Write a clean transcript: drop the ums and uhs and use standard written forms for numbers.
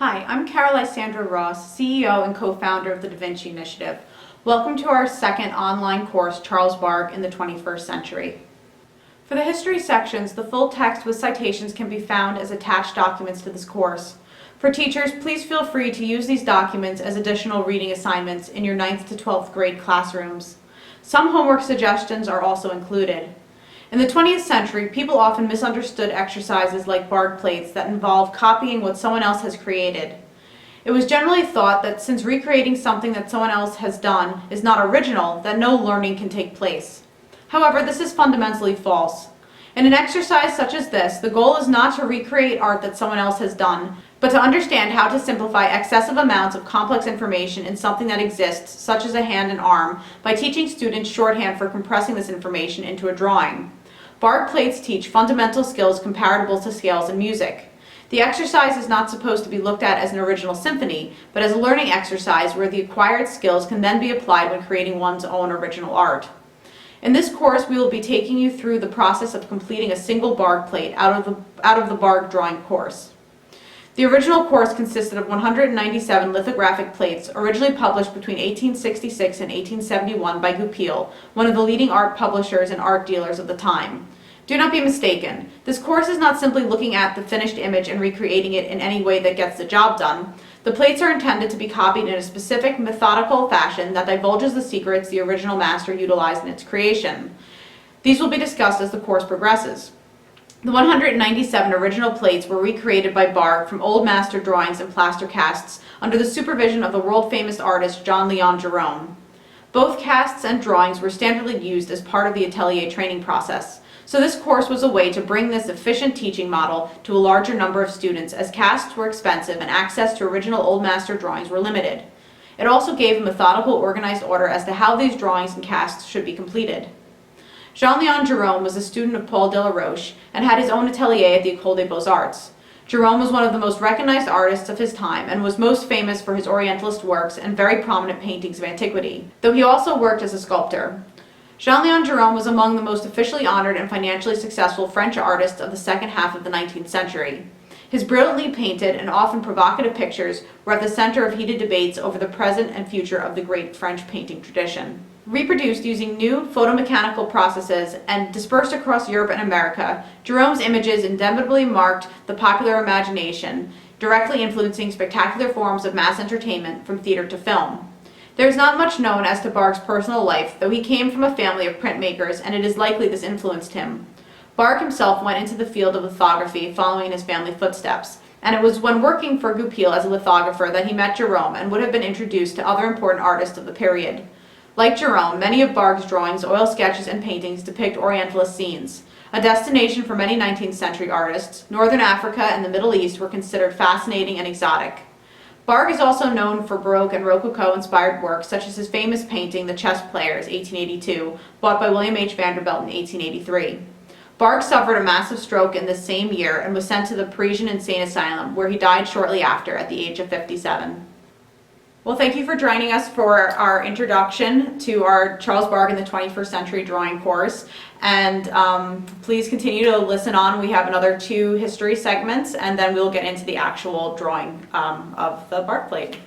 Hi, I'm Carol Sandra Ross, CEO and co-founder of the Da Vinci Initiative. Welcome to our second online course, Charles Bargue in the 21st Century. For the history sections, the full text with citations can be found as attached documents to this course. For teachers, please feel free to use these documents as additional reading assignments in your 9th to 12th grade classrooms. Some homework suggestions are also included. In the 20th century, people often misunderstood exercises like Bargue Plates that involve copying what someone else has created. It was generally thought that since recreating something that someone else has done is not original, that no learning can take place. However, this is fundamentally false. In an exercise such as this, the goal is not to recreate art that someone else has done, but to understand how to simplify excessive amounts of complex information in something that exists, such as a hand and arm, by teaching students shorthand for compressing this information into a drawing. Bargue plates teach fundamental skills comparable to scales in music. The exercise is not supposed to be looked at as an original symphony, but as a learning exercise where the acquired skills can then be applied when creating one's own original art. In this course, we will be taking you through the process of completing a single Bargue plate out of the Bargue drawing course. The original course consisted of 197 lithographic plates, originally published between 1866 and 1871 by Goupil, one of the leading art publishers and art dealers of the time. Do not be mistaken. This course is not simply looking at the finished image and recreating it in any way that gets the job done. The plates are intended to be copied in a specific, methodical fashion that divulges the secrets the original master utilized in its creation. These will be discussed as the course progresses. The 197 original plates were recreated by Bargue from old master drawings and plaster casts under the supervision of the world-famous artist Jean-Léon Gérôme. Both casts and drawings were standardly used as part of the Atelier training process, so this course was a way to bring this efficient teaching model to a larger number of students, as casts were expensive and access to original old master drawings were limited. It also gave a methodical, organized order as to how these drawings and casts should be completed. Jean-Léon Gérôme was a student of Paul Delaroche and had his own atelier at the École des Beaux-Arts. Gérôme was one of the most recognized artists of his time and was most famous for his Orientalist works and very prominent paintings of antiquity, though he also worked as a sculptor. Jean-Léon Gérôme was among the most officially honored and financially successful French artists of the second half of the 19th century. His brilliantly painted and often provocative pictures were at the center of heated debates over the present and future of the great French painting tradition. Reproduced using new photomechanical processes and dispersed across Europe and America, Gérôme's images indelibly marked the popular imagination, directly influencing spectacular forms of mass entertainment from theater to film. There is not much known as to Bargue's personal life, though he came from a family of printmakers, and it is likely this influenced him. Bargue himself went into the field of lithography following in his family footsteps, and it was when working for Goupil as a lithographer that he met Gérôme and would have been introduced to other important artists of the period. Like Gérôme, many of Bargue's drawings, oil sketches, and paintings depict Orientalist scenes. A destination for many 19th century artists, Northern Africa and the Middle East were considered fascinating and exotic. Bargue is also known for Baroque and Rococo-inspired works, such as his famous painting, The Chess Players, 1882, bought by William H. Vanderbilt in 1883. Bargue suffered a massive stroke in this same year and was sent to the Parisian insane asylum, where he died shortly after at the age of 57. Well, thank you for joining us for our introduction to our Charles Bargue in the 21st Century drawing course. And please continue to listen on. We have another 2 history segments, and then we'll get into the actual drawing of the Bargue plate.